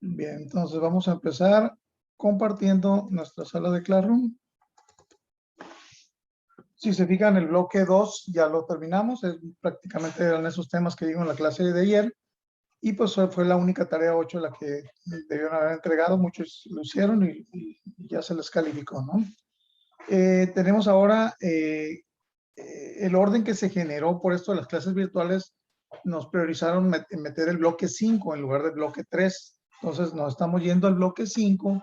Bien, entonces vamos a empezar compartiendo nuestra sala de Classroom. Si se fijan, el bloque 2 ya lo terminamos. Prácticamente eran esos temas que digo en la clase de ayer. Y pues fue la única tarea 8 la que debieron haber entregado. Muchos lo hicieron y ya se les calificó, ¿no? Tenemos ahora el orden que se generó por esto de las clases virtuales. Nos priorizaron meter el bloque 5 en lugar del bloque 3. Entonces nos estamos yendo al bloque 5,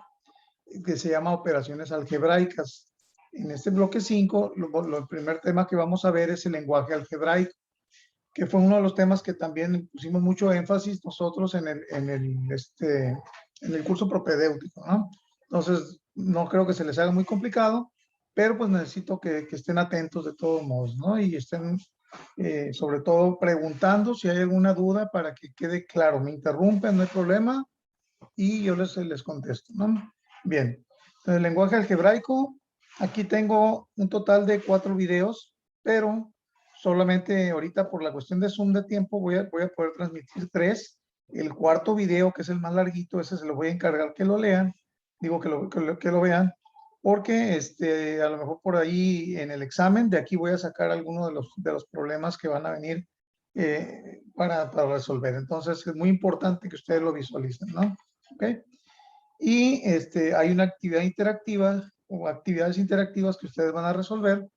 que se llama operaciones algebraicas. En este bloque 5, el primer tema que vamos a ver es el lenguaje algebraico, que fue uno de los temas que también pusimos mucho énfasis nosotros en el curso propedéutico, ¿no? Entonces, no creo que se les haga muy complicado, pero pues necesito que estén atentos de todos modos, ¿no? Y estén, sobre todo, preguntando si hay alguna duda para que quede claro. Me interrumpen, no hay problema, y yo les contesto, ¿no? Bien, el lenguaje algebraico, aquí tengo un total de 4 videos, pero solamente ahorita por la cuestión de Zoom de tiempo voy a poder transmitir 3. El cuarto video, que es el más larguito, ese se lo voy a encargar que lo lean, digo que lo vean, porque a lo mejor por ahí en el examen de aquí voy a sacar algunos de los problemas que van a venir para resolver. Entonces es muy importante que ustedes lo visualicen, ¿no? ¿Ok? Y hay una actividad interactiva o actividades interactivas que ustedes van a resolver,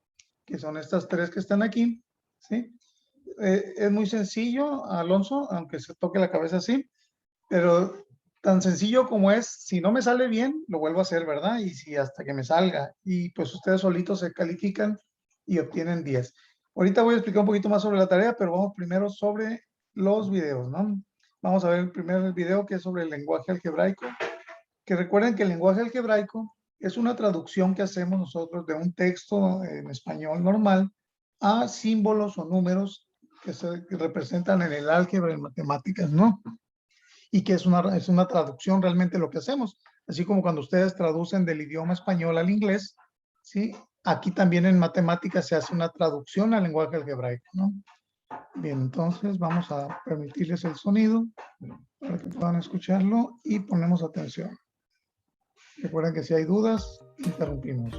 que son estas 3 que están aquí, ¿sí? Es muy sencillo, Alonso, aunque se toque la cabeza así, pero tan sencillo como es, si no me sale bien, lo vuelvo a hacer, ¿verdad? Y si hasta que me salga, y pues ustedes solitos se califican y obtienen 10. Ahorita voy a explicar un poquito más sobre la tarea, pero vamos primero sobre los videos, ¿no? Vamos a ver el primer video, que es sobre el lenguaje algebraico, que recuerden que el lenguaje algebraico es una traducción que hacemos nosotros de un texto en español normal a símbolos o números que representan en el álgebra, en matemáticas, ¿no? Y que es una traducción realmente lo que hacemos. Así como cuando ustedes traducen del idioma español al inglés, ¿sí? Aquí también en matemáticas se hace una traducción al lenguaje algebraico, ¿no? Bien, entonces vamos a permitirles el sonido para que puedan escucharlo y ponemos atención. Recuerden que si hay dudas, interrumpimos.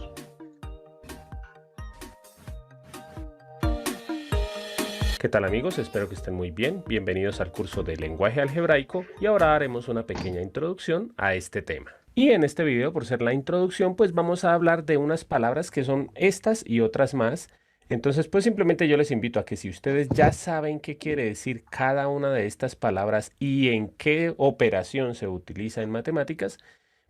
¿Qué tal amigos? Espero que estén muy bien. Bienvenidos al curso de lenguaje algebraico y ahora haremos una pequeña introducción a este tema. Y en este video, por ser la introducción, pues vamos a hablar de unas palabras que son estas y otras más. Entonces, pues simplemente yo les invito a que si ustedes ya saben qué quiere decir cada una de estas palabras y en qué operación se utiliza en matemáticas,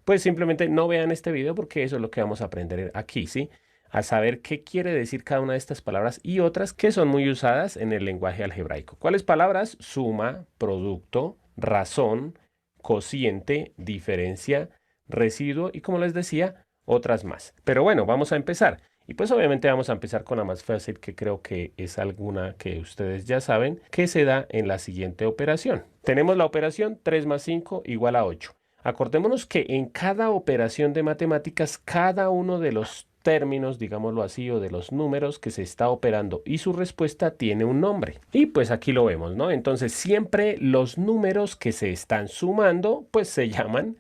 pues simplemente no vean este video porque eso es lo que vamos a aprender aquí, ¿sí? A saber qué quiere decir cada una de estas palabras y otras que son muy usadas en el lenguaje algebraico. ¿Cuáles palabras? Suma, producto, razón, cociente, diferencia, residuo y, como les decía, otras más. Pero bueno, vamos a empezar. Y pues obviamente vamos a empezar con la más fácil, que creo que es alguna que ustedes ya saben, que se da en la siguiente operación. Tenemos la operación 3 más 5 igual a 8. Acordémonos que en cada operación de matemáticas, cada uno de los términos, digámoslo así, o de los números que se está operando y su respuesta tiene un nombre. Y pues aquí lo vemos, ¿no? Entonces siempre los números que se están sumando, pues se llaman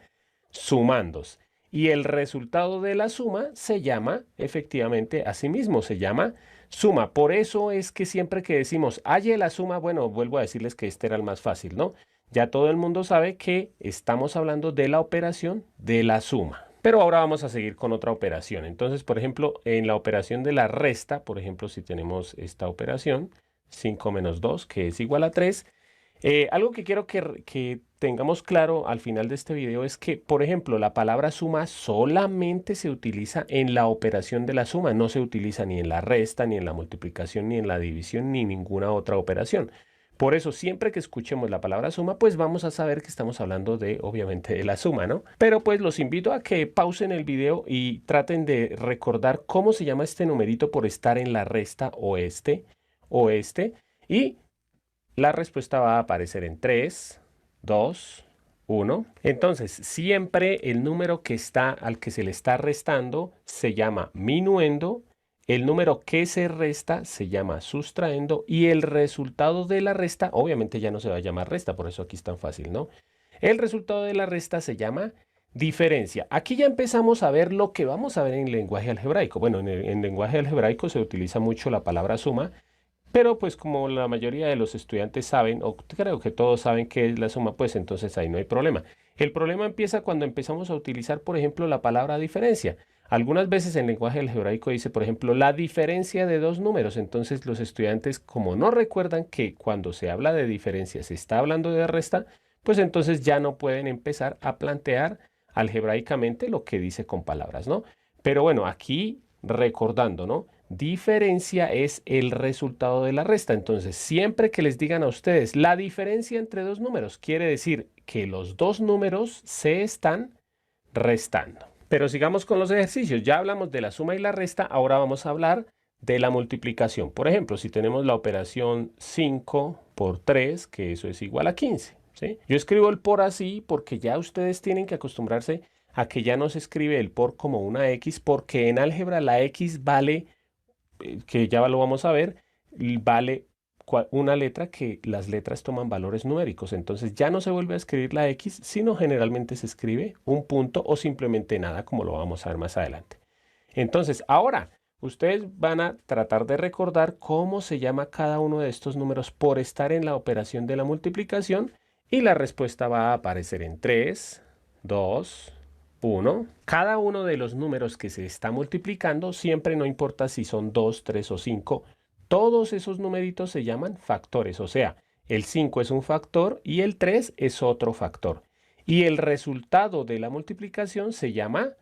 sumandos. Y el resultado de la suma se llama, efectivamente, así mismo, se llama suma. Por eso es que siempre que decimos halle la suma, bueno, vuelvo a decirles que este era el más fácil, ¿no? Ya todo el mundo sabe que estamos hablando de la operación de la suma. Pero ahora vamos a seguir con otra operación. Entonces, por ejemplo, en la operación de la resta, por ejemplo, si tenemos esta operación, 5 menos 2, que es igual a 3, algo que quiero que tengamos claro al final de este video es que, por ejemplo, la palabra suma solamente se utiliza en la operación de la suma, no se utiliza ni en la resta, ni en la multiplicación, ni en la división, ni ninguna otra operación. Por eso, siempre que escuchemos la palabra suma, pues vamos a saber que estamos hablando de, obviamente, de la suma, ¿no? Pero pues los invito a que pausen el video y traten de recordar cómo se llama este numerito por estar en la resta o este, y la respuesta va a aparecer en 3, 2, 1. Entonces, siempre el número que está, al que se le está restando se llama minuendo, el número que se resta se llama sustraendo y el resultado de la resta, obviamente ya no se va a llamar resta, por eso aquí es tan fácil, ¿no? El resultado de la resta se llama diferencia. Aquí ya empezamos a ver lo que vamos a ver en lenguaje algebraico. Bueno, en lenguaje algebraico se utiliza mucho la palabra suma, pero pues como la mayoría de los estudiantes saben, o creo que todos saben qué es la suma, pues entonces ahí no hay problema. El problema empieza cuando empezamos a utilizar, por ejemplo, la palabra diferencia. Algunas veces en lenguaje algebraico dice, por ejemplo, la diferencia de dos números. Entonces los estudiantes, como no recuerdan que cuando se habla de diferencia se está hablando de resta, pues entonces ya no pueden empezar a plantear algebraicamente lo que dice con palabras, ¿no? Pero bueno, aquí recordando, ¿no? Diferencia es el resultado de la resta. Entonces, siempre que les digan a ustedes la diferencia entre dos números, quiere decir que los dos números se están restando. Pero sigamos con los ejercicios. Ya hablamos de la suma y la resta, ahora vamos a hablar de la multiplicación. Por ejemplo, si tenemos la operación 5 por 3, que eso es igual a 15. ¿Sí? Yo escribo el por así porque ya ustedes tienen que acostumbrarse a que ya no se escribe el por como una X, porque en álgebra la X vale, que ya lo vamos a ver, vale una letra que las letras toman valores numéricos. Entonces ya no se vuelve a escribir la X, sino generalmente se escribe un punto o simplemente nada, como lo vamos a ver más adelante. Entonces, ahora ustedes van a tratar de recordar cómo se llama cada uno de estos números por estar en la operación de la multiplicación. Y la respuesta va a aparecer en 3, 2, 1. Cada uno de los números que se está multiplicando, siempre no importa si son 2, 3 o 5, todos esos numeritos se llaman factores. O sea, el 5 es un factor y el 3 es otro factor. Y el resultado de la multiplicación se llama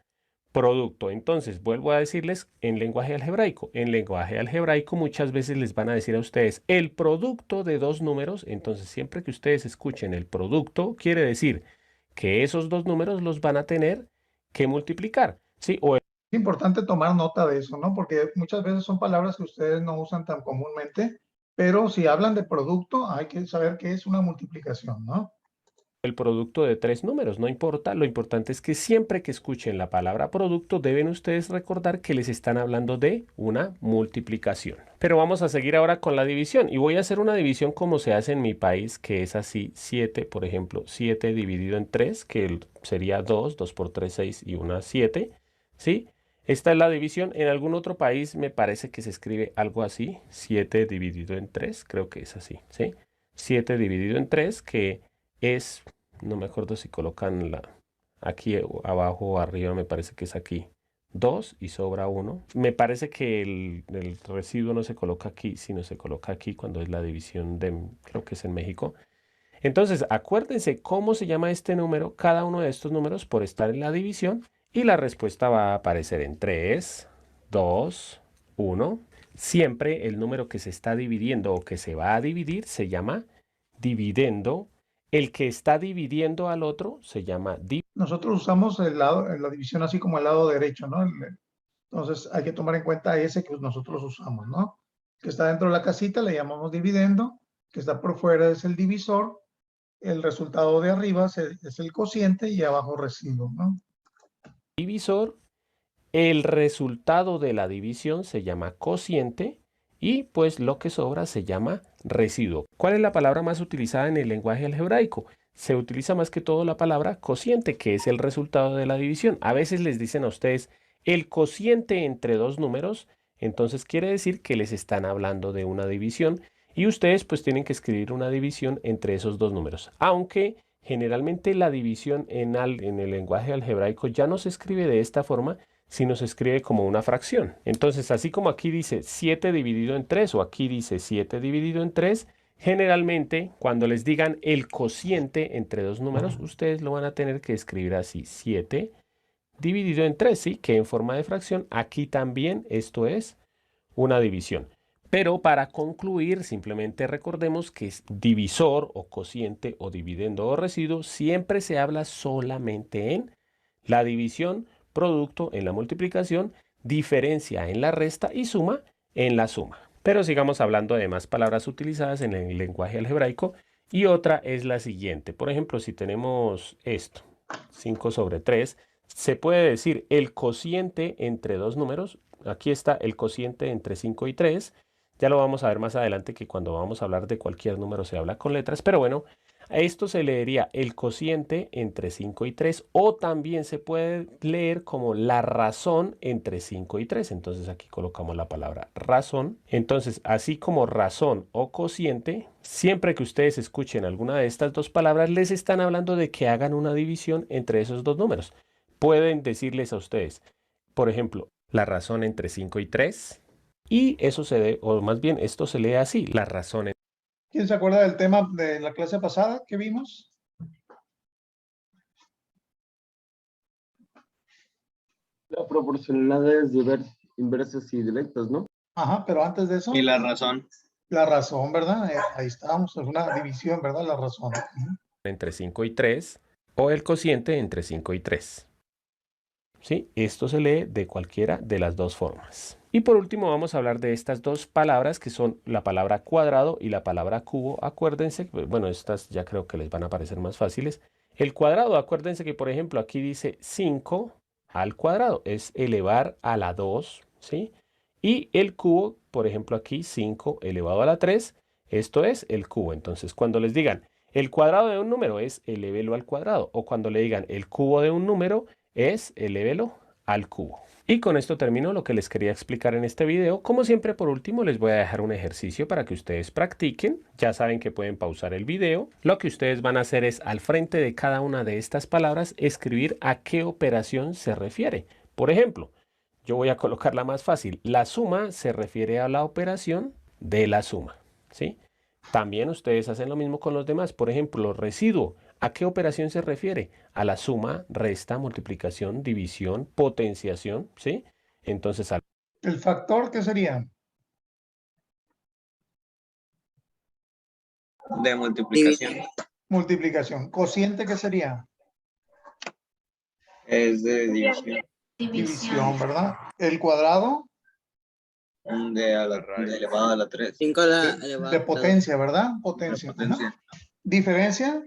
producto. Entonces, vuelvo a decirles en lenguaje algebraico. En lenguaje algebraico muchas veces les van a decir a ustedes el producto de dos números. Entonces, siempre que ustedes escuchen el producto, quiere decir que esos dos números los van a tener que multiplicar. ¿Sí? O Es importante tomar nota de eso, ¿no? Porque muchas veces son palabras que ustedes no usan tan comúnmente, pero si hablan de producto, hay que saber qué es una multiplicación, ¿no? el producto de tres números, no importa. Lo importante es que siempre que escuchen la palabra producto, deben ustedes recordar que les están hablando de una multiplicación. Pero vamos a seguir ahora con la división. Y voy a hacer una división como se hace en mi país, que es así: 7, por ejemplo, 7 dividido en 3, que sería 2, 2 por 3, 6 y una 7, ¿sí? Esta es la división. En algún otro país me parece que se escribe algo así: 7 dividido en 3, creo que es así, ¿sí? 7 dividido en 3, que es, no me acuerdo si colocan aquí abajo o arriba, me parece que es aquí 2 y sobra 1. Me parece que el residuo no se coloca aquí, sino se coloca aquí cuando es la división de, creo que es en México. Entonces, acuérdense cómo se llama este número, cada uno de estos números por estar en la división, y la respuesta va a aparecer en 3, 2, 1. Siempre el número que se está dividiendo o que se va a dividir se llama dividendo. El que está dividiendo al otro se llama Nosotros usamos el lado, la división así como el lado derecho, ¿no? Entonces hay que tomar en cuenta ese que nosotros usamos, ¿no? Que está dentro de la casita le llamamos dividendo, que está por fuera es el divisor, el resultado de arriba es el cociente y abajo residuo, ¿no? divisor. El resultado de la división se llama cociente y pues lo que sobra se llama residuo. ¿Cuál es la palabra más utilizada en el lenguaje algebraico? Se utiliza más que todo la palabra cociente, que es el resultado de la división. A veces les dicen a ustedes el cociente entre dos números, entonces quiere decir que les están hablando de una división y ustedes pues tienen que escribir una división entre esos dos números. Aunque generalmente la división en el lenguaje algebraico ya no se escribe de esta forma, sino se escribe como una fracción. Entonces, así como aquí dice 7 dividido en 3 o aquí dice 7 dividido en 3, generalmente cuando les digan el cociente entre dos números, ustedes lo van a tener que escribir así: 7 dividido en 3, ¿sí? Que en forma de fracción. Aquí también esto es una división. Pero para concluir, simplemente recordemos que es divisor o cociente o dividendo o residuo, siempre se habla solamente en la división, producto en la multiplicación, diferencia en la resta y suma en la suma. Pero sigamos hablando de más palabras utilizadas en el lenguaje algebraico, y otra es la siguiente. Por ejemplo, si tenemos esto, 5 sobre 3, se puede decir el cociente entre dos números. Aquí está el cociente entre 5 y 3. Ya lo vamos a ver más adelante, que cuando vamos a hablar de cualquier número se habla con letras, pero bueno, Esto se leería el cociente entre 5 y 3 o también se puede leer como la razón entre 5 y 3. Entonces aquí colocamos la palabra razón. Entonces, así como razón o cociente, siempre que ustedes escuchen alguna de estas dos palabras, les están hablando de que hagan una división entre esos dos números. Pueden decirles a ustedes, por ejemplo, la razón entre 5 y 3. Y eso se debe, o más bien esto se lee así, la razón. ¿Quién se acuerda del tema de la clase pasada que vimos? La proporcionalidades inversas y directas, ¿no? Ajá, pero antes de eso, Y la razón. la razón, ¿verdad? Ahí estábamos, es una división, ¿verdad? La razón. Entre 5 y 3 o el cociente entre 5 y 3. ¿Sí? Esto se lee de cualquiera de las dos formas. Y por último vamos a hablar de estas dos palabras que son la palabra cuadrado y la palabra cubo. Acuérdense, bueno, estas ya creo que les van a parecer más fáciles. El cuadrado, acuérdense que por ejemplo aquí dice 5 al cuadrado, es elevar a la 2, ¿sí? Y el cubo, por ejemplo aquí 5 elevado a la 3, esto es el cubo. Entonces cuando les digan el cuadrado de un número es elévelo al cuadrado, o cuando le digan el cubo de un número es elévelo al cubo. Y con esto termino lo que les quería explicar en este video. Como siempre, por último, les voy a dejar un ejercicio para que ustedes practiquen. Ya saben que pueden pausar el video. Lo que ustedes van a hacer es, al frente de cada una de estas palabras, escribir a qué operación se refiere. Por ejemplo, yo voy a colocar la más fácil. La suma se refiere a la operación de la suma, ¿sí? También ustedes hacen lo mismo con los demás. Por ejemplo, residuo. ¿A qué operación se refiere? A la suma, resta, multiplicación, división, potenciación, ¿sí? Entonces, ¿El factor qué sería? De multiplicación. Multiplicación. ¿Cociente qué sería? Es de división. División, ¿verdad? ¿El cuadrado? De elevado a la 3. 5 elevado De potencia, ¿verdad? Potencia. Potencia. Ajá. ¿Diferencia?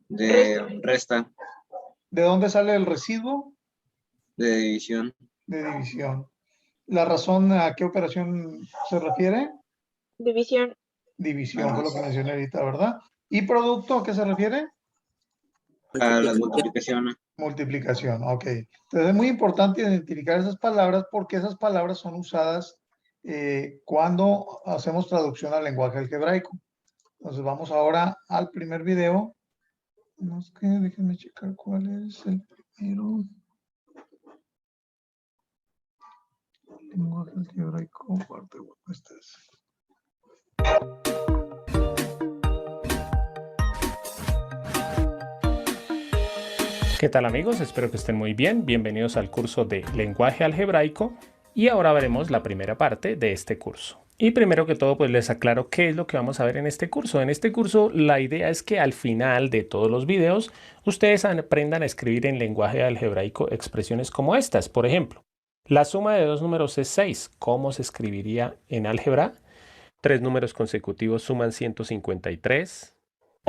De resta. ¿De dónde sale el residuo? De división. De división. ¿La razón a qué operación se refiere? División. División, fue lo que mencioné ahorita, ¿verdad? ¿Y producto a qué se refiere? A la multiplicación. Multiplicación, ok. Entonces es muy importante identificar esas palabras porque esas palabras son usadas cuando hacemos traducción al lenguaje algebraico. Entonces vamos ahora al primer video. No es que déjenme checar cuál es el primero. Lenguaje algebraico, parte 1. Este es. ¿qué tal amigos? Espero que estén muy bien. Bienvenidos al curso de lenguaje algebraico. Y ahora veremos la primera parte de este curso. Y primero que todo, pues les aclaro qué es lo que vamos a ver en este curso. En este curso, la idea es que al final de todos los videos, ustedes aprendan a escribir en lenguaje algebraico expresiones como estas. Por ejemplo, la suma de dos números es 6. ¿Cómo se escribiría en álgebra? Tres números consecutivos suman 153.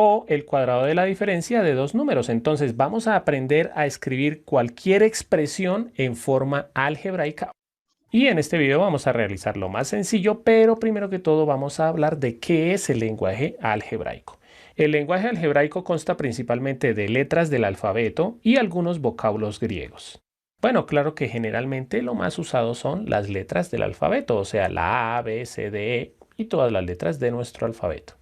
O el cuadrado de la diferencia de dos números. Entonces vamos a aprender a escribir cualquier expresión en forma algebraica. Y en este video vamos a realizar lo más sencillo, pero primero que todo vamos a hablar de qué es el lenguaje algebraico. El lenguaje algebraico consta principalmente de letras del alfabeto y algunos vocablos griegos. Bueno, claro que generalmente lo más usado son las letras del alfabeto, o sea, la A, B, C, D, E y todas las letras de nuestro alfabeto.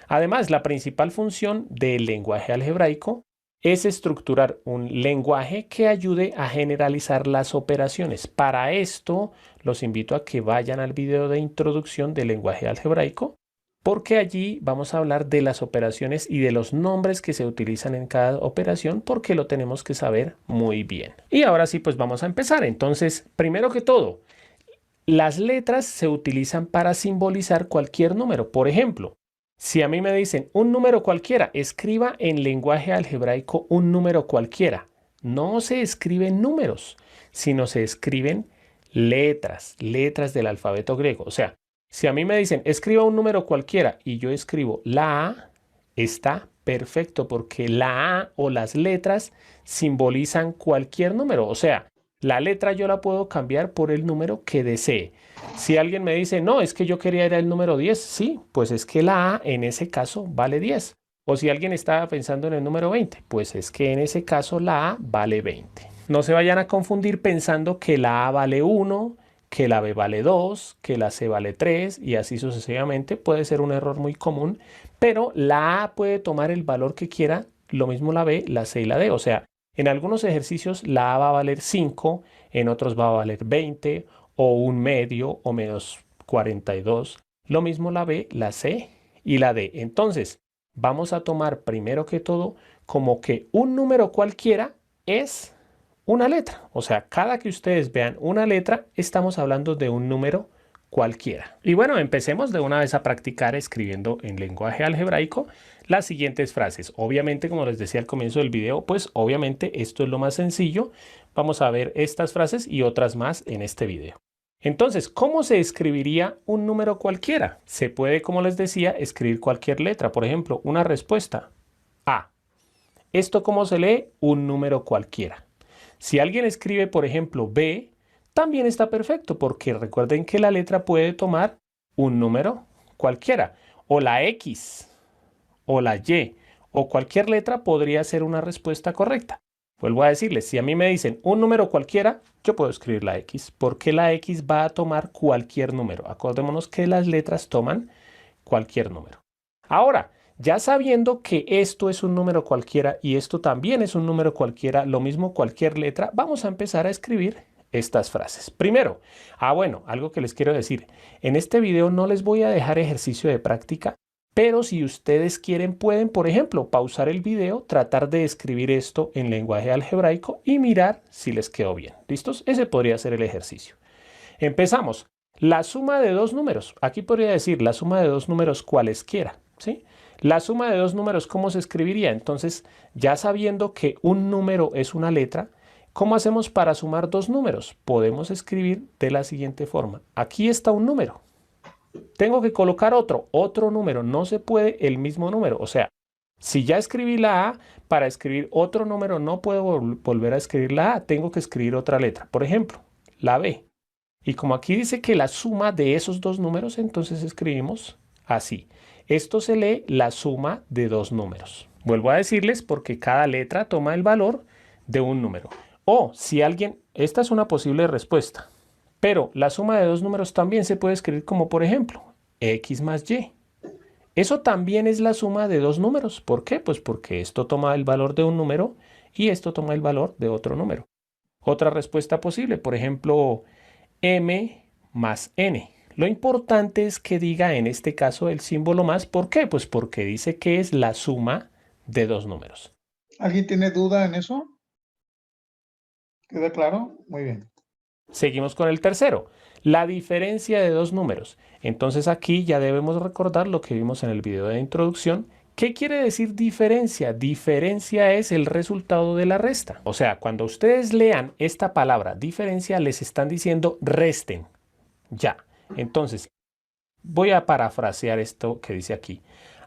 Además, la principal función del lenguaje algebraico es estructurar un lenguaje que ayude a generalizar las operaciones. Para esto, los invito a que vayan al video de introducción del lenguaje algebraico, porque allí vamos a hablar de las operaciones y de los nombres que se utilizan en cada operación, porque lo tenemos que saber muy bien. Y ahora sí, pues vamos a empezar. Entonces, primero que todo, las letras se utilizan para simbolizar cualquier número. Por ejemplo, si a mí me dicen un número cualquiera, escriba en lenguaje algebraico un número cualquiera. No se escriben números, sino se escriben letras del alfabeto griego. O sea, si a mí me dicen escriba un número cualquiera y yo escribo la A, está perfecto porque la A o las letras simbolizan cualquier número. O sea, La letra yo la puedo cambiar por el número que desee. Si alguien me dice, no, es que yo quería era el número 10, sí, pues es que la A en ese caso vale 10. O si alguien estaba pensando en el número 20, pues es que en ese caso la A vale 20. No se vayan a confundir pensando que la A vale 1, que la B vale 2, que la C vale 3 y así sucesivamente. Puede ser un error muy común, pero la A puede tomar el valor que quiera, lo mismo la B, la C y la D. O sea, en algunos ejercicios la A va a valer 5, en otros va a valer 20 o un medio o menos 42. Lo mismo la B, la C y la D. Entonces, vamos a tomar primero que todo como que un número cualquiera es una letra. O sea, cada que ustedes vean una letra, estamos hablando de un número cualquiera. Y bueno, empecemos de una vez a practicar escribiendo en lenguaje algebraico las siguientes frases. Obviamente, como les decía al comienzo del video, pues obviamente esto es lo más sencillo. Vamos a ver estas frases y otras más en este video. Entonces, ¿cómo se escribiría un número cualquiera? Se puede, como les decía, escribir cualquier letra. Por ejemplo, una respuesta A. ¿Esto cómo se lee? Un número cualquiera. Si alguien escribe, por ejemplo, B, también está perfecto porque recuerden que la letra puede tomar un número cualquiera. O la X, o la Y, o cualquier letra podría ser una respuesta correcta. Vuelvo a decirles, si a mí me dicen un número cualquiera, yo puedo escribir la X, porque la X va a tomar cualquier número. Acordémonos que las letras toman cualquier número. Ahora, ya sabiendo que esto es un número cualquiera y esto también es un número cualquiera, lo mismo cualquier letra, vamos a empezar a escribir estas frases. Primero, bueno, algo que les quiero decir. En este video no les voy a dejar ejercicio de práctica, pero si ustedes quieren pueden, por ejemplo, pausar el video, tratar de escribir esto en lenguaje algebraico y mirar si les quedó bien. ¿Listos? Ese podría ser el ejercicio. Empezamos. La suma de dos números. Aquí podría decir la suma de dos números cualesquiera, ¿sí? La suma de dos números, ¿cómo se escribiría? Entonces, ya sabiendo que un número es una letra, ¿cómo hacemos para sumar dos números? Podemos escribir de la siguiente forma. Aquí está un número. Tengo que colocar otro número. No se puede el mismo número. O sea, si ya escribí la A, para escribir otro número no puedo volver a escribir la A. Tengo que escribir otra letra. Por ejemplo, la B. Y como aquí dice que la suma de esos dos números, entonces escribimos así. Esto se lee la suma de dos números. Vuelvo a decirles porque cada letra toma el valor de un número. O si alguien, esta es una posible respuesta, pero la suma de dos números también se puede escribir como por ejemplo, X más Y. Eso también es la suma de dos números. ¿Por qué? Pues porque esto toma el valor de un número y esto toma el valor de otro número. Otra respuesta posible, por ejemplo, M más N. Lo importante es que diga en este caso el símbolo más. ¿Por qué? Pues porque dice que es la suma de dos números. ¿Alguien tiene duda en eso? ¿Queda claro? Muy bien. Seguimos con el tercero. La diferencia de dos números. Entonces aquí ya debemos recordar lo que vimos en el video de introducción. ¿Qué quiere decir diferencia? Diferencia es el resultado de la resta. O sea, cuando ustedes lean esta palabra diferencia, les están diciendo resten. Ya. Entonces, voy a parafrasear esto que dice aquí.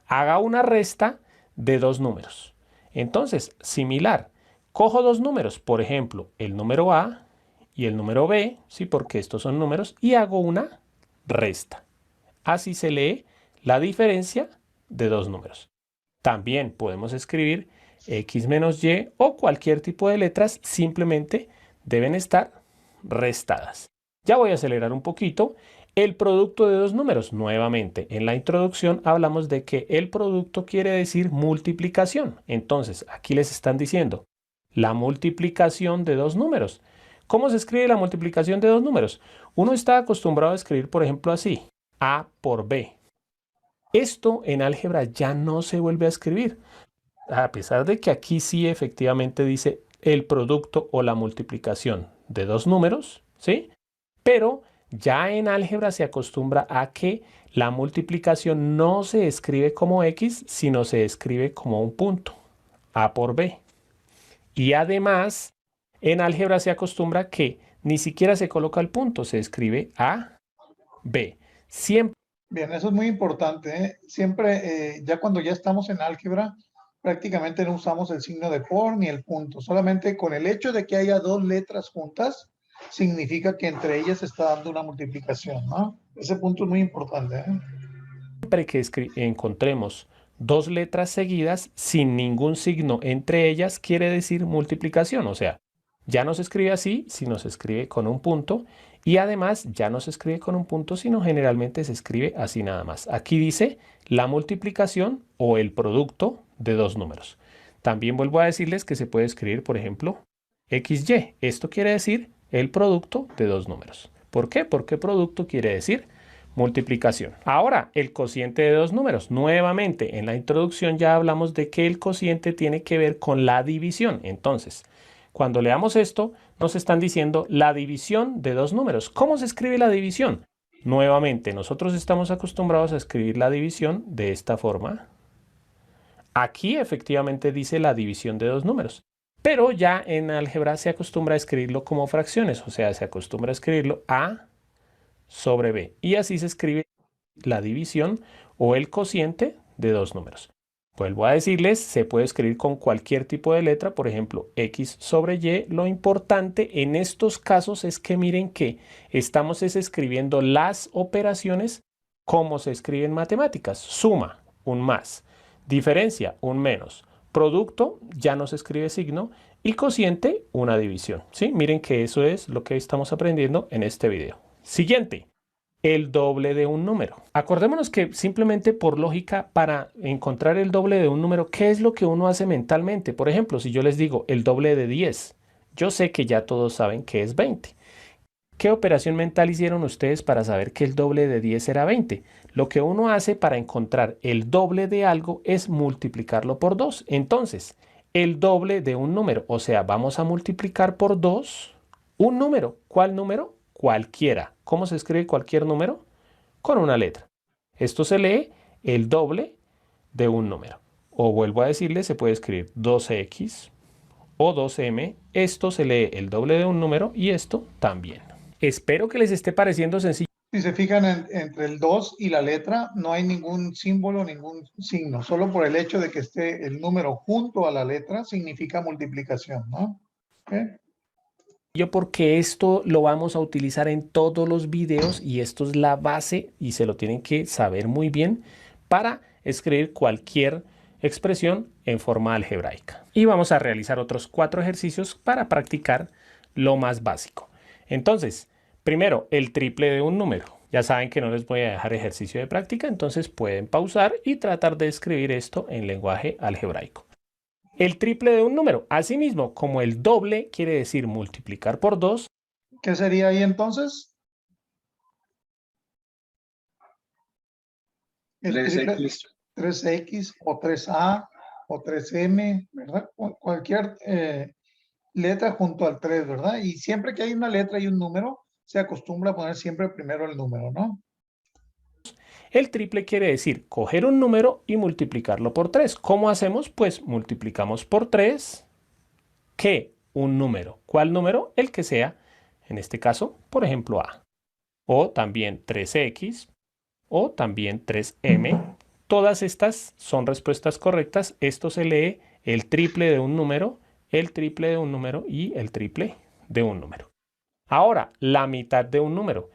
Haga una resta de dos números. Entonces, similar. Cojo dos números, por ejemplo, el número A y el número B, sí, porque estos son números, y hago una resta. Así se lee la diferencia de dos números. También podemos escribir X menos Y o cualquier tipo de letras, simplemente deben estar restadas. Ya voy a acelerar un poquito. El producto de dos números, nuevamente, en la introducción hablamos de que el producto quiere decir multiplicación. Entonces, aquí les están diciendo la multiplicación de dos números. ¿Cómo se escribe la multiplicación de dos números? Uno está acostumbrado a escribir, por ejemplo, así, A por B. Esto en álgebra ya no se vuelve a escribir, a pesar de que aquí sí efectivamente dice el producto o la multiplicación de dos números, ¿sí? Pero ya en álgebra se acostumbra a que la multiplicación no se escribe como X, sino se escribe como un punto, A por B. Y además, en álgebra se acostumbra que ni siquiera se coloca el punto, se escribe A, B. Siempre. Bien, eso es muy importante, ¿eh? Siempre, ya cuando ya estamos en álgebra, prácticamente no usamos el signo de por ni el punto. Solamente con el hecho de que haya dos letras juntas, significa que entre ellas se está dando una multiplicación, ¿no? Ese punto es muy importante, ¿eh? Siempre que encontremos dos letras seguidas sin ningún signo entre ellas, quiere decir multiplicación. O sea, ya no se escribe así, sino se escribe con un punto. Y además ya no se escribe con un punto, sino generalmente se escribe así nada más. Aquí dice la multiplicación o el producto de dos números. También vuelvo a decirles que se puede escribir, por ejemplo, XY. Esto quiere decir el producto de dos números. ¿Por qué? Porque producto quiere decir multiplicación. Ahora, el cociente de dos números. Nuevamente, en la introducción ya hablamos de que el cociente tiene que ver con la división. Entonces, cuando leamos esto, nos están diciendo la división de dos números. ¿Cómo se escribe la división? Nuevamente, nosotros estamos acostumbrados a escribir la división de esta forma. Aquí efectivamente dice la división de dos números. Pero ya en álgebra se acostumbra a escribirlo como fracciones. O sea, se acostumbra a escribirlo A sobre B. Y así se escribe la división o el cociente de dos números. Vuelvo a decirles, se puede escribir con cualquier tipo de letra, por ejemplo, X sobre Y. Lo importante en estos casos es que miren que estamos escribiendo las operaciones como se escribe en matemáticas. Suma, un más. Diferencia, un menos. Producto, ya no se escribe signo. Y cociente, una división. ¿Sí? Miren que eso es lo que estamos aprendiendo en este video. Siguiente, el doble de un número. Acordémonos que simplemente por lógica, para encontrar el doble de un número, ¿qué es lo que uno hace mentalmente? Por ejemplo, si yo les digo el doble de 10, yo sé que ya todos saben que es 20. ¿Qué operación mental hicieron ustedes para saber que el doble de 10 era 20? Lo que uno hace para encontrar el doble de algo es multiplicarlo por 2. Entonces, el doble de un número, o sea, vamos a multiplicar por 2 un número. ¿Cuál número? Cualquiera. ¿Cómo se escribe cualquier número? Con una letra. Esto se lee el doble de un número. O vuelvo a decirle, se puede escribir 2x o 2m. Esto se lee el doble de un número y esto también. Espero que les esté pareciendo sencillo. Si se fijan entre el 2 y la letra, no hay ningún símbolo, ningún signo. Solo por el hecho de que esté el número junto a la letra significa multiplicación, ¿no? ¿Okay? Porque esto lo vamos a utilizar en todos los videos y esto es la base y se lo tienen que saber muy bien para escribir cualquier expresión en forma algebraica. Y vamos a realizar otros 4 ejercicios para practicar lo más básico. Entonces, primero, el triple de un número. Ya saben que no les voy a dejar ejercicio de práctica, entonces pueden pausar y tratar de escribir esto en lenguaje algebraico. El triple de un número. Asimismo, como el doble quiere decir multiplicar por 2. ¿Qué sería ahí entonces? El 3x. 3x o 3a o 3m, ¿verdad? Cualquier letra junto al 3, ¿verdad? Y siempre que hay una letra y un número, se acostumbra a poner siempre primero el número, ¿no? El triple quiere decir coger un número y multiplicarlo por 3. ¿Cómo hacemos? Pues multiplicamos por 3, ¿qué? Un número. ¿Cuál número? El que sea, en este caso, por ejemplo, A. O también 3x, o también 3m. Todas estas son respuestas correctas. Esto se lee el triple de un número, el triple de un número y el triple de un número. Ahora, la mitad de un número.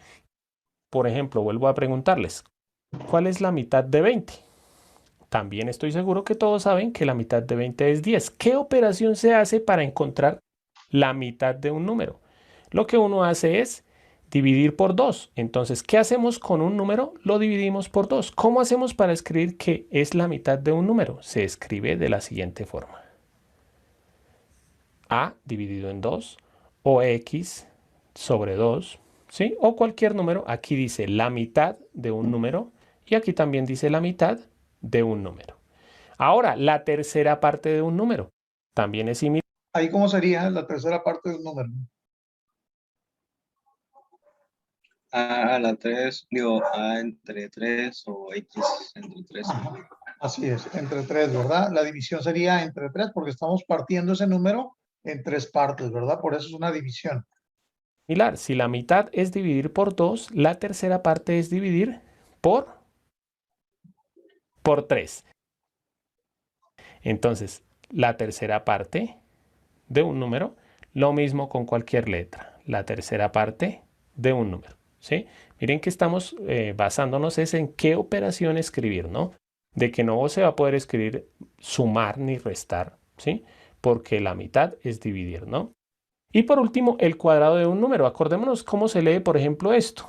Por ejemplo, vuelvo a preguntarles, ¿cuál es la mitad de 20? También estoy seguro que todos saben que la mitad de 20 es 10. ¿Qué operación se hace para encontrar la mitad de un número? Lo que uno hace es dividir por 2. Entonces, ¿qué hacemos con un número? Lo dividimos por 2. ¿Cómo hacemos para escribir que es la mitad de un número? Se escribe de la siguiente forma. A dividido en 2 o X sobre 2, ¿sí? O cualquier número. Aquí dice la mitad de un número y aquí también dice la mitad de un número. Ahora, la tercera parte de un número también es similar. Ahí, ¿cómo sería la tercera parte de un número? A la 3, digo, A entre 3 o X entre 3. Ajá. Así es, entre 3, ¿verdad? La división sería entre 3 porque estamos partiendo ese número en 3 partes, ¿verdad? Por eso es una división. Si la mitad es dividir por 2, la tercera parte es dividir por 3. Entonces, la tercera parte de un número, lo mismo con cualquier letra. La tercera parte de un número, ¿sí? Miren que estamos basándonos es en qué operación escribir, ¿no? De que no se va a poder escribir sumar ni restar, ¿sí? Porque la mitad es dividir, ¿no? Y por último, el cuadrado de un número. Acordémonos cómo se lee, por ejemplo, esto.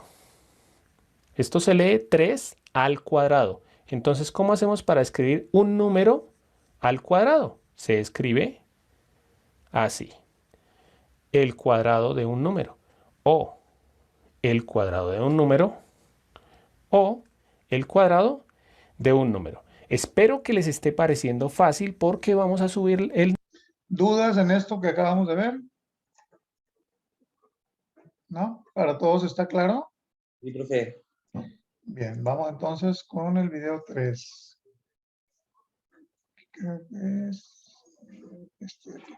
Esto se lee 3 al cuadrado. Entonces, ¿cómo hacemos para escribir un número al cuadrado? Se escribe así. El cuadrado de un número. O el cuadrado de un número. O el cuadrado de un número. Espero que les esté pareciendo fácil porque vamos a subir el... ¿Dudas en esto que acabamos de ver? ¿No? ¿Para todos está claro? Sí, profe. Bien, vamos entonces con el video 3. Creo que es este de aquí.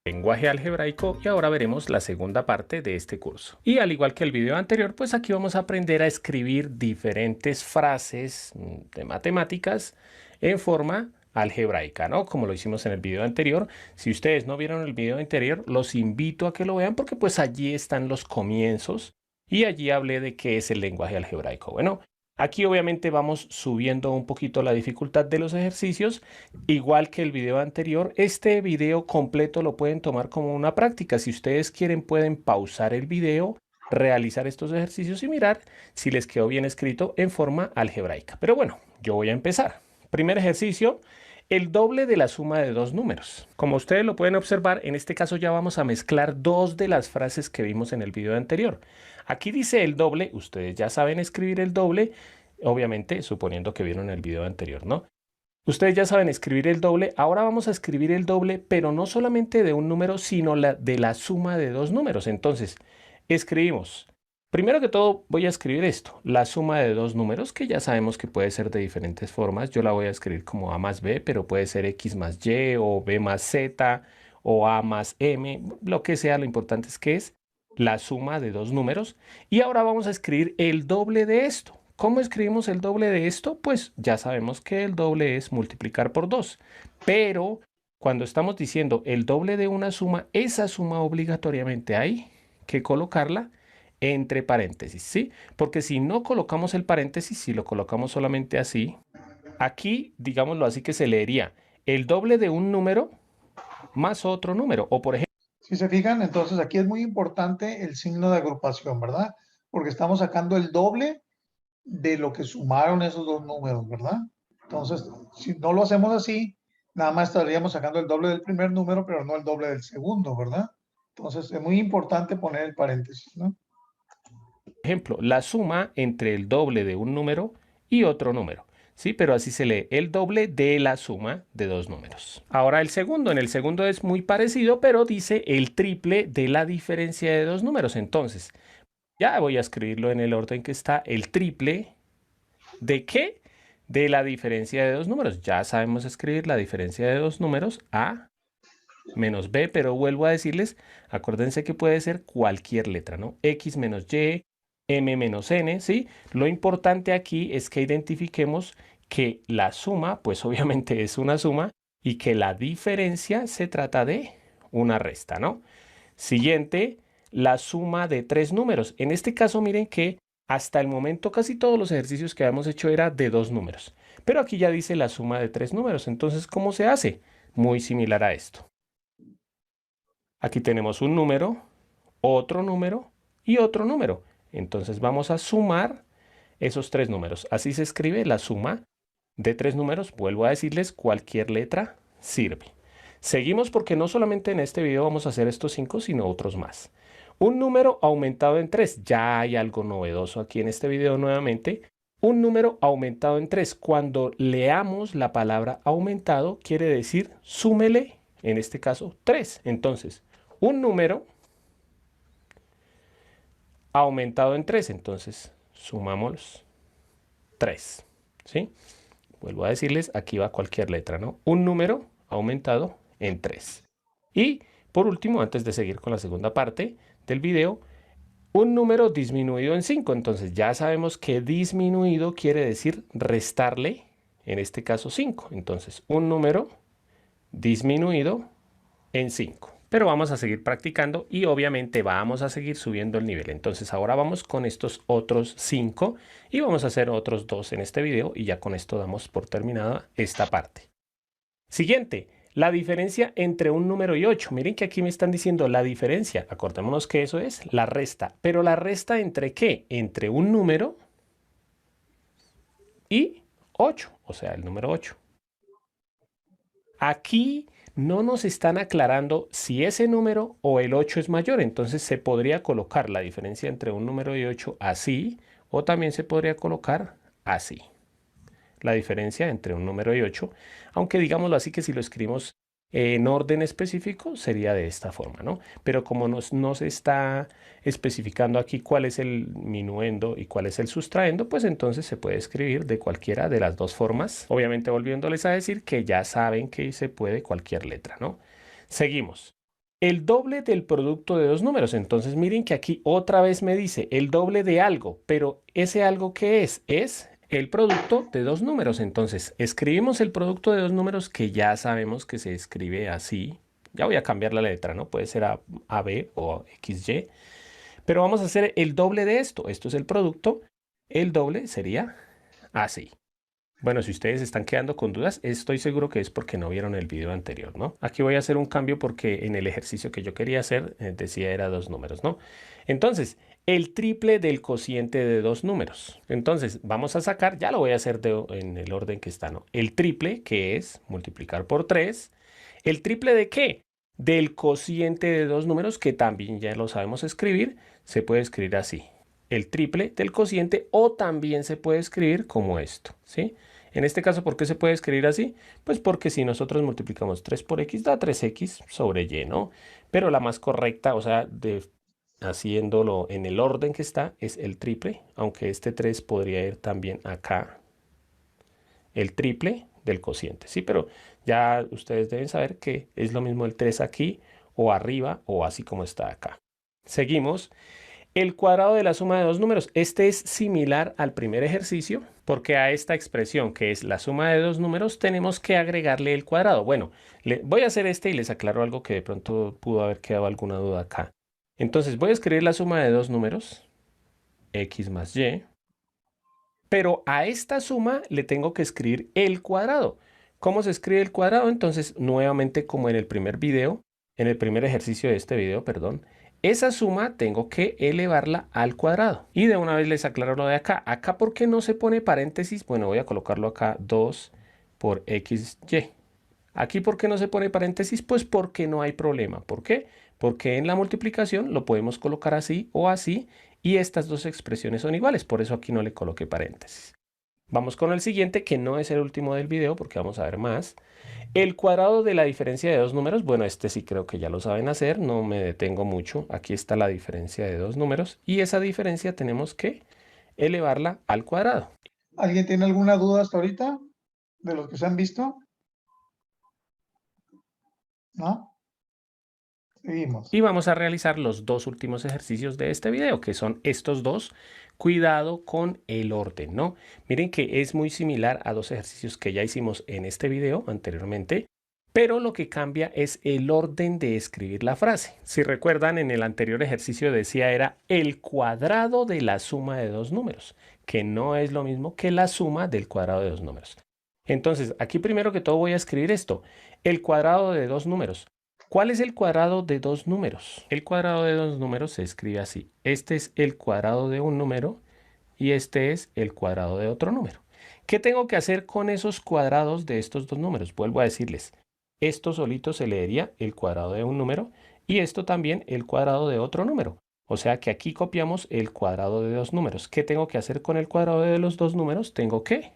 Lenguaje algebraico y ahora veremos la segunda parte de este curso. Y al igual que el video anterior, pues aquí vamos a aprender a escribir diferentes frases de matemáticas en forma algebraica, ¿no? Como lo hicimos en el video anterior. Si ustedes no vieron el video anterior, los invito a que lo vean porque pues allí están los comienzos y allí hablé de qué es el lenguaje algebraico. Bueno, aquí obviamente vamos subiendo un poquito la dificultad de los ejercicios, igual que el video anterior. Este video completo lo pueden tomar como una práctica. Si ustedes quieren pueden pausar el video, realizar estos ejercicios y mirar si les quedó bien escrito en forma algebraica. Pero bueno, yo voy a empezar. Primer ejercicio, el doble de la suma de dos números. Como ustedes lo pueden observar, en este caso ya vamos a mezclar dos de las frases que vimos en el video anterior. Aquí dice el doble, ustedes ya saben escribir el doble, obviamente suponiendo que vieron el video anterior, ¿no? Ustedes ya saben escribir el doble, ahora vamos a escribir el doble, pero no solamente de un número, sino de la suma de dos números. Entonces, escribimos. Primero que todo voy a escribir esto, la suma de dos números, que ya sabemos que puede ser de diferentes formas. Yo la voy a escribir como A más B, pero puede ser X más Y o B más Z o A más M, lo que sea, lo importante es que es la suma de dos números. Y ahora vamos a escribir el doble de esto. ¿Cómo escribimos el doble de esto? Pues ya sabemos que el doble es multiplicar por 2, pero cuando estamos diciendo el doble de una suma, esa suma obligatoriamente hay que colocarla entre paréntesis, ¿sí? Porque si no colocamos el paréntesis, si lo colocamos solamente así, aquí, digámoslo así, que se leería el doble de un número más otro número. O por ejemplo, Si se fijan, entonces aquí es muy importante el signo de agrupación, ¿verdad? Porque estamos sacando el doble de lo que sumaron esos dos números, ¿verdad? Entonces, si no lo hacemos así, nada más estaríamos sacando el doble del primer número, pero no el doble del segundo, ¿verdad? Entonces, es muy importante poner el paréntesis, ¿no? la suma entre el doble de un número y otro número. Sí, pero así se lee el doble de la suma de dos números. Ahora el segundo, en el segundo es muy parecido, pero dice el triple de la diferencia de dos números. Entonces, ya voy a escribirlo en el orden que está, el triple ¿de qué? De la diferencia de dos números. Ya sabemos escribir la diferencia de dos números, A menos B, pero vuelvo a decirles, acuérdense que puede ser cualquier letra, ¿no? X menos Y, M menos N, ¿sí? Lo importante aquí es que identifiquemos que la suma, pues obviamente es una suma, y que la diferencia se trata de una resta, ¿no? Siguiente, la suma de tres números. En este caso, miren que hasta el momento casi todos los ejercicios que habíamos hecho era de dos números. Pero aquí ya dice la suma de tres números. Entonces, ¿cómo se hace? Muy similar a esto. Aquí tenemos un número, otro número y otro número. Entonces vamos a sumar esos tres números. Así se escribe la suma de tres números. Vuelvo a decirles, cualquier letra sirve. Seguimos porque no solamente en este video vamos a hacer estos 5, sino otros más. Un número aumentado en 3. Ya hay algo novedoso aquí en este video nuevamente. Un número aumentado en 3. Cuando leamos la palabra aumentado, quiere decir súmele, en este caso, 3. Entonces, un número aumentado en 3. Entonces, sumamos 3. ¿Sí? Vuelvo a decirles, aquí va cualquier letra, ¿no? Un número aumentado en 3. Y por último, antes de seguir con la segunda parte del video, un número disminuido en 5. Entonces ya sabemos que disminuido quiere decir restarle, en este caso 5. Entonces un número disminuido en 5. Pero vamos a seguir practicando y obviamente vamos a seguir subiendo el nivel. Entonces ahora vamos con estos otros 5 y vamos a hacer otros 2 en este video y ya con esto damos por terminada esta parte. Siguiente, la diferencia entre un número y 8. Miren que aquí me están diciendo la diferencia. Acordémonos que eso es la resta. Pero la resta ¿entre qué? Entre un número y 8, o sea, el número 8. Aquí no nos están aclarando si ese número o el 8 es mayor. Entonces se podría colocar la diferencia entre un número y 8 así, o también se podría colocar así. La diferencia entre un número y 8, aunque digámoslo así que si lo escribimos en orden específico sería de esta forma, ¿no? Pero como no se está especificando aquí cuál es el minuendo y cuál es el sustraendo, pues entonces se puede escribir de cualquiera de las dos formas. Obviamente volviéndoles a decir que ya saben que se puede cualquier letra, ¿no? Seguimos. El doble del producto de dos números. Entonces miren que aquí otra vez me dice el doble de algo, pero ese algo ¿qué es? Es el producto de dos números. Entonces escribimos el producto de dos números que ya sabemos que se escribe así. Ya voy a cambiar la letra, ¿no? Puede ser AB o XY. Pero vamos a hacer el doble de esto. Esto es el producto. El doble sería así. Bueno, si ustedes están quedando con dudas, estoy seguro que es porque no vieron el video anterior, ¿no? Aquí voy a hacer un cambio porque en el ejercicio que yo quería hacer decía era dos números, ¿no? Entonces, el triple del cociente de dos números. Entonces, vamos a sacar, ya lo voy a hacer en el orden que está, ¿no? El triple, que es multiplicar por 3. ¿El triple de qué? Del cociente de dos números, que también ya lo sabemos escribir, se puede escribir así. El triple del cociente, o también se puede escribir como esto, ¿sí? En este caso, ¿por qué se puede escribir así? Pues porque si nosotros multiplicamos 3 por x, da 3x sobre y, ¿no? Pero la más correcta, o sea, haciéndolo en el orden que está, es el triple, aunque este 3 podría ir también acá. El triple del cociente, ¿sí? Pero ya ustedes deben saber que es lo mismo el 3 aquí, o arriba, o así como está acá. Seguimos. El cuadrado de la suma de dos números. Este es similar al primer ejercicio porque a esta expresión que es la suma de dos números tenemos que agregarle el cuadrado. Bueno, voy a hacer este y les aclaro algo que de pronto pudo haber quedado alguna duda acá. Entonces voy a escribir la suma de dos números, x más y, pero a esta suma le tengo que escribir el cuadrado. ¿Cómo se escribe el cuadrado? Entonces, nuevamente como en el primer video, en el primer ejercicio de este video, perdón, esa suma tengo que elevarla al cuadrado. Y de una vez les aclaro lo de acá. Acá, ¿por qué no se pone paréntesis? Bueno, voy a colocarlo acá, 2 por XY. Aquí, ¿por qué no se pone paréntesis? Pues porque no hay problema. ¿Por qué? Porque en la multiplicación lo podemos colocar así o así y estas dos expresiones son iguales. Por eso aquí no le coloqué paréntesis. Vamos con el siguiente, que no es el último del video porque vamos a ver más. El cuadrado de la diferencia de dos números, bueno, este sí creo que ya lo saben hacer, no me detengo mucho. Aquí está la diferencia de dos números y esa diferencia tenemos que elevarla al cuadrado. ¿Alguien tiene alguna duda hasta ahorita de los que se han visto? ¿No? Seguimos. Y vamos a realizar los dos últimos ejercicios de este video, que son estos dos. Cuidado con el orden, ¿no? Miren que es muy similar a dos ejercicios que ya hicimos en este video anteriormente, pero lo que cambia es el orden de escribir la frase. Si recuerdan, en el anterior ejercicio decía era el cuadrado de la suma de dos números, que no es lo mismo que la suma del cuadrado de dos números. Entonces, aquí primero que todo voy a escribir esto, el cuadrado de dos números. ¿Cuál es el cuadrado de dos números? El cuadrado de dos números se escribe así. Este es el cuadrado de un número y este es el cuadrado de otro número. ¿Qué tengo que hacer con esos cuadrados de estos dos números? Vuelvo a decirles, esto solito se leería el cuadrado de un número y esto también el cuadrado de otro número. O sea que aquí copiamos el cuadrado de dos números. ¿Qué tengo que hacer con el cuadrado de los dos números? Tengo que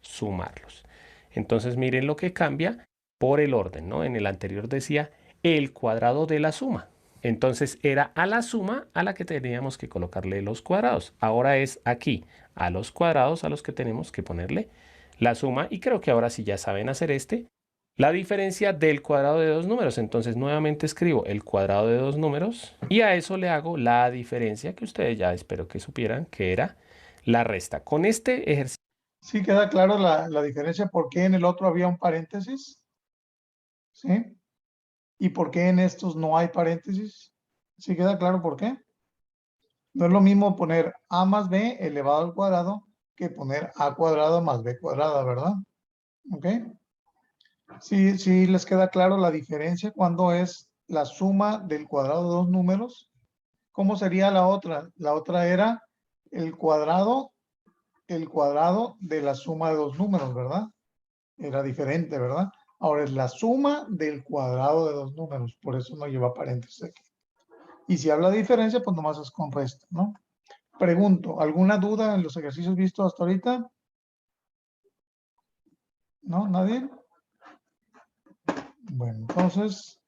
sumarlos. Entonces miren lo que cambia por el orden, ¿no? En el anterior decía el cuadrado de la suma. Entonces era a la suma a la que teníamos que colocarle los cuadrados. Ahora es aquí a los cuadrados a los que tenemos que ponerle la suma. Y creo que ahora sí ya saben hacer este. la diferencia del cuadrado de dos números. Entonces nuevamente escribo el cuadrado de dos números y a eso le hago la diferencia que ustedes ya espero que supieran que era la resta. Con este ejercicio. ¿Sí queda claro la diferencia? ¿Por qué en el otro había un paréntesis? ¿Sí? ¿Y por qué en estos no hay paréntesis? ¿Sí queda claro por qué? No es lo mismo poner a más b elevado al cuadrado que poner a cuadrado más b cuadrada, ¿verdad? ¿Ok? Sí les queda claro la diferencia cuando es la suma del cuadrado de dos números. ¿Cómo sería la otra? La otra era el cuadrado de la suma de dos números, ¿verdad? Era diferente, ¿verdad? Ahora es la suma del cuadrado de dos números, por eso no lleva paréntesis aquí. Y si habla de diferencia, pues nomás es con resta, ¿no? Pregunto, ¿alguna duda en los ejercicios vistos hasta ahorita? ¿No? ¿Nadie? Bueno, entonces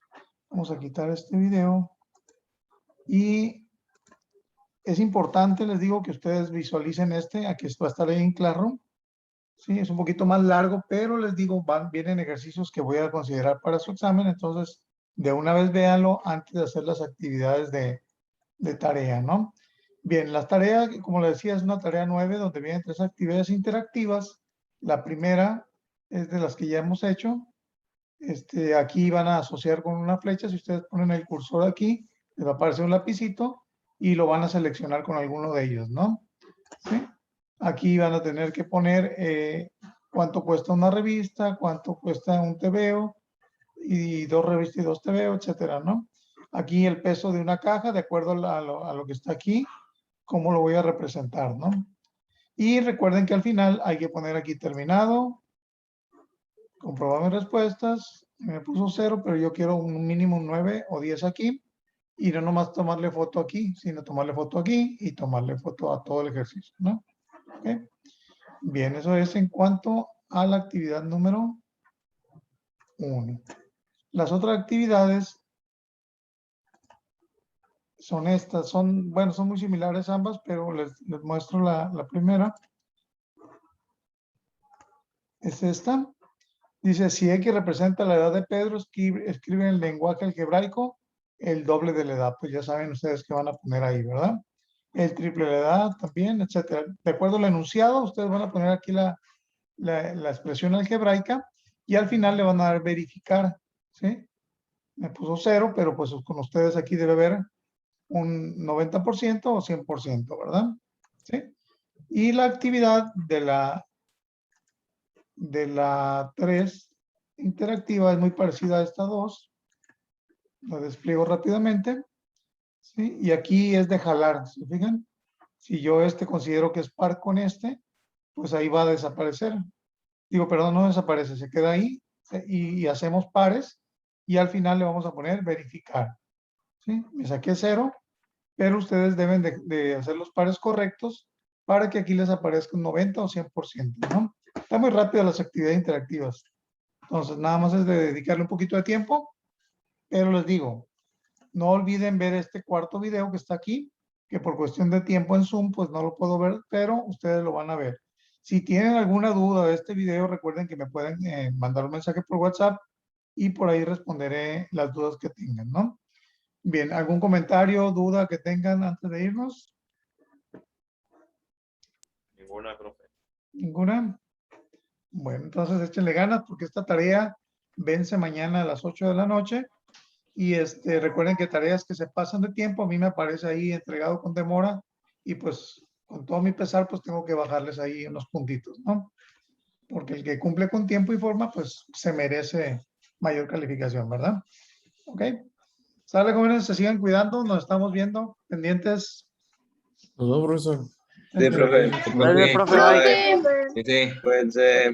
vamos a quitar este video. Y es importante, les digo, que ustedes visualicen aquí va a estar ahí en Classroom. Sí, es un poquito más largo, pero les digo, vienen ejercicios que voy a considerar para su examen, entonces de una vez véanlo antes de hacer las actividades de tarea, ¿no? Bien, las tareas, como les decía, es una tarea 9 donde vienen 3 actividades interactivas. La primera es de las que ya hemos hecho. Aquí van a asociar con una flecha. Si ustedes ponen el cursor aquí, les va a aparecer un lapicito y lo van a seleccionar con alguno de ellos, ¿no? ¿Sí? Aquí van a tener que poner cuánto cuesta una revista, cuánto cuesta un TVO, y 2 revistas y 2 TVO, etcétera, ¿no? Aquí el peso de una caja, de acuerdo a lo que está aquí, cómo lo voy a representar, ¿no? Y recuerden que al final hay que poner aquí terminado, comprobar mis respuestas, me puso 0, pero yo quiero un mínimo 9 o 10 aquí, y no nomás tomarle foto aquí, sino tomarle foto aquí y tomarle foto a todo el ejercicio, ¿no? ¿Okay? Bien, eso es en cuanto a la actividad número 1. Las otras actividades son estas, bueno, son muy similares ambas, pero les muestro la primera. Es esta. Dice, si X representa la edad de Pedro, escribe en el lenguaje algebraico el doble de la edad. Pues ya saben ustedes que van a poner ahí, ¿verdad? El triple de la edad también, etcétera. De acuerdo al enunciado, ustedes van a poner aquí la expresión algebraica y al final le van a dar verificar, ¿sí? Me puso 0, pero pues con ustedes aquí debe haber un 90% o 100%, ¿verdad? ¿Sí? Y la actividad de la 3 interactiva es muy parecida a esta 2. La despliego rápidamente. ¿Sí? Y aquí es de jalar, ¿se fijan? Si yo considero que es par con pues ahí va a desaparecer. Digo, perdón, no desaparece, se queda ahí y hacemos pares y al final le vamos a poner verificar. ¿Sí? Me saqué 0, pero ustedes deben de hacer los pares correctos para que aquí les aparezca un 90 o 100%, ¿no? Está muy rápido las actividades interactivas. Entonces, nada más es de dedicarle un poquito de tiempo, pero les digo, no olviden ver este cuarto video que está aquí, que por cuestión de tiempo en Zoom, pues no lo puedo ver, pero ustedes lo van a ver. Si tienen alguna duda de este video, recuerden que me pueden mandar un mensaje por WhatsApp y por ahí responderé las dudas que tengan, ¿no? Bien, ¿algún comentario, duda que tengan antes de irnos? Ninguna, profe. ¿Ninguna? Bueno, entonces échenle ganas porque esta tarea vence mañana a las 8 de la noche. Y recuerden que tareas que se pasan de tiempo, a mí me aparece ahí entregado con demora y pues con todo mi pesar pues tengo que bajarles ahí unos puntitos, ¿no? Porque el que cumple con tiempo y forma pues se merece mayor calificación, ¿verdad? ¿Ok? Sale, jóvenes, se sigan cuidando, nos estamos viendo, pendientes. Nos vemos, profesor. Sí, profe. Dale, profe, bye. Sí, cuídense.